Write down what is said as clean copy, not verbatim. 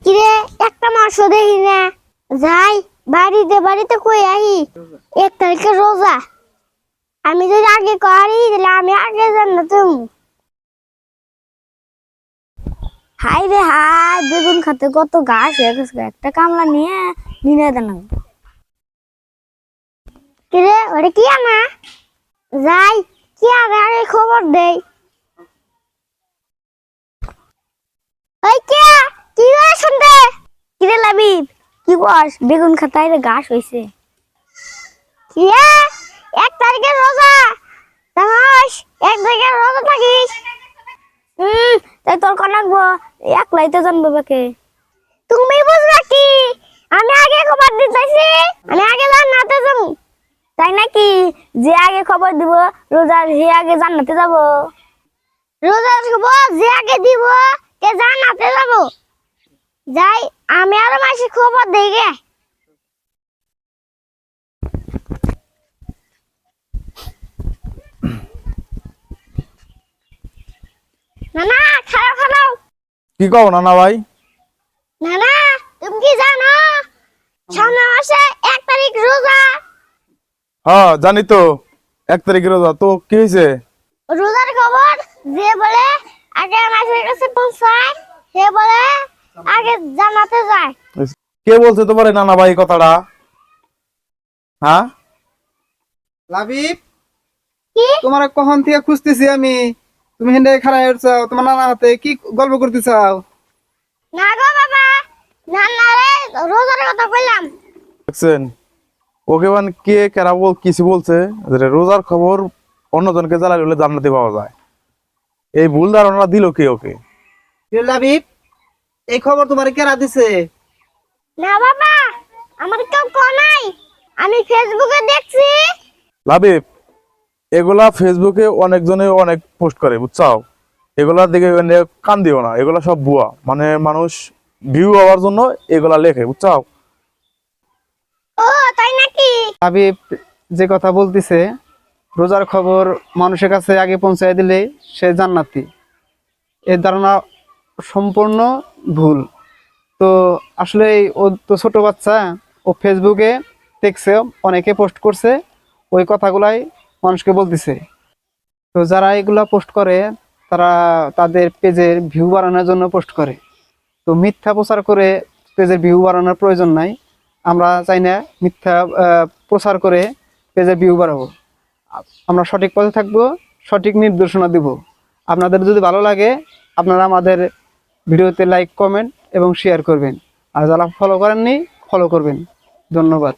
কিরে একটা মাস দেখি না যাই বাড়িতে কই আহি 1 তারিখে রোজা আমি যদি আগে করি তাহলে আমি আগে জান্নাতুম হাই রে হাই বেগুন খেতে কত ঘাস হয়ে গেছে একটা কামলা নিয়ে নিয়ে দেন কিরে ওরে কি আনা যাই কি আগে খবর দেই ওই কে কি করে শুনতে কিরে লাবিব কি কস বেগুন খাতায় রে ঘাস হইছে কি 1 তারিখে রোজা জামাস 1 তারিখে রোজা থাকিস তাই তোর কানাকবো একলাই তো জানবো বাকে তুমি বুঝবা কি আমি আগে খবর দিতেছি আমি আগে জান্নাতে যাব তাই নাকি যে আগে খবর দিব রোজার হে আগে জান্নাতে যাব রোজার খবর যে আগে দিব কে জান্নাতে যাব যাই আমি আর মাসি খবর দেই গে নানা খাও কি কও নানা ভাই? নানা তুমি কি জানো সামনের মাসে 1 তারিখ রোজা হ্যাঁ জানি তো 1 তারিখে রোজা তো কি হয়েছে? রোজার খবর যে বলে আগে মাসের কাছে পৌঁছায় সে বলে আগে জান্নাতে যায় কে বলছে তোমার এই নানা ভাই কথাটা? হ্যাঁ লাবিব কি তোমার কখন থেকে খুঁজতেছি আমি, তুমি হেন্ডে খাড়া হয়েছাও, তোমার নানা হাতে কি গল্প করতে চাও? না গো বাবা নানা রে রোজার কথা কইলাম দেখছেন ওকে মানে কে কেরা কিছু বলছে যে রোজার খবর অন্যজনকে জ্বালালে হলে জান্নাতে পাওয়া যায়, এই ভুল ধারণা দিল কে ওকে? লাবিব এই খবর তোমার কেরা দিছে? না বাবা আমার কেউ নাই আমি ফেসবুকে দেখছি লাবিব এগুলা ফেসবুকে অনেকজনে অনেক পোস্ট করে বুঝছাও, এগুলা দেখে কান দিও না, এগুলা সব ভুয়া, মানে মানুষ ভিউ হওয়ার জন্য এগুলা লেখে বুঝছাও। ও তাই নাকি লাবিব যে কথা বলতিছে রোজার খবর মানুষের কাছে আগে পৌঁছায় দিলে সে জান্নাতি, এর ধারণা সম্পূর্ণ ভুল। তো আসলে ও তো ছোট বাচ্চা, ও ফেসবুকে দেখছে অনেকে পোস্ট করছে, ওই কথাগুলাই মানুষকে বলতেছে। তো যারা এগুলা পোস্ট করে তারা তাদের পেজের ভিউ বাড়ানোর জন্য পোস্ট করে, তো মিথ্যা প্রচার করে পেজের ভিউ বাড়ানোর প্রয়োজন নাই। আমরা চাই না মিথ্যা প্রচার করে পেজের ভিউ বাড়াবো, আমরা সঠিক পথে থাকবো, সঠিক নির্দেশনা দিব। আপনাদের যদি ভালো লাগে আপনারা আমাদের ভিডিওতে লাইক কমেন্ট এবং শেয়ার করবেন, আর যারা ফলো করেননি ফলো করবেন। ধন্যবাদ।